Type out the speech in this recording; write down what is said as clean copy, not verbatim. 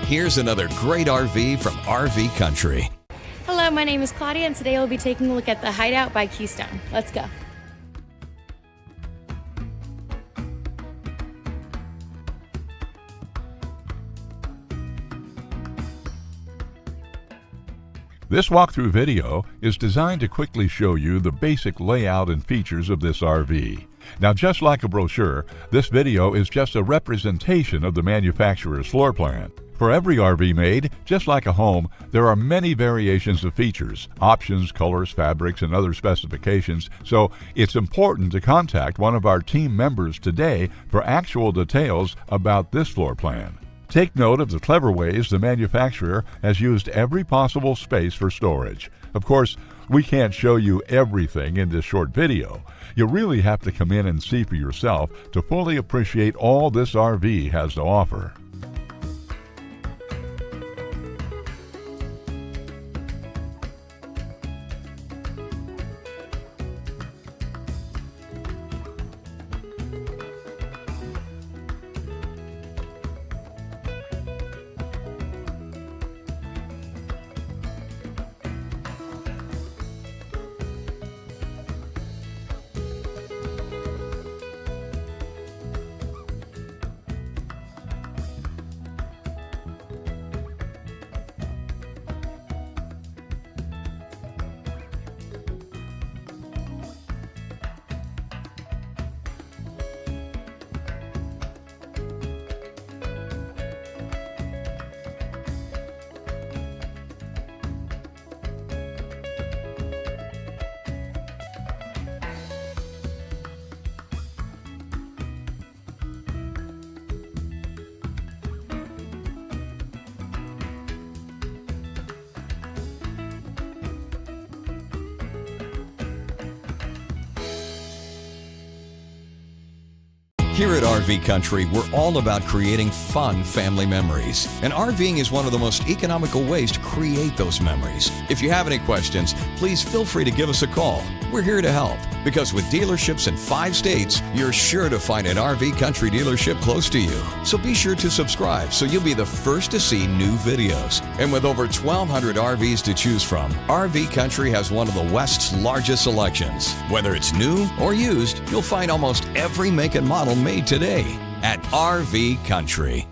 Here's another great RV from RV Country. Hello, my name is Claudia, and today we'll be taking a look at the Hideout by Keystone. Let's go. This walkthrough video is designed to quickly show you the basic layout and features of this RV. Now, just like a brochure, this video is just a representation of the manufacturer's floor plan. For every RV made, just like a home, there are many variations of features, options, colors, fabrics, and other specifications, so it's important to contact one of our team members today for actual details about this floor plan. Take note of the clever ways the manufacturer has used every possible space for storage. Of course, we can't show you everything in this short video. You really have to come in and see for yourself to fully appreciate all this RV has to offer. Here at RV Country, we're all about creating fun family memories. And RVing is one of the most economical ways to create those memories. If you have any questions, please feel free to give us a call. We're here to help, because with dealerships in 5 states, you're sure to find an RV Country dealership close to you. So be sure to subscribe so you'll be the first to see new videos. And with over 1,200 RVs to choose from, RV Country has one of the West's largest selections. Whether it's new or used, you'll find almost every make and model made today at RV Country.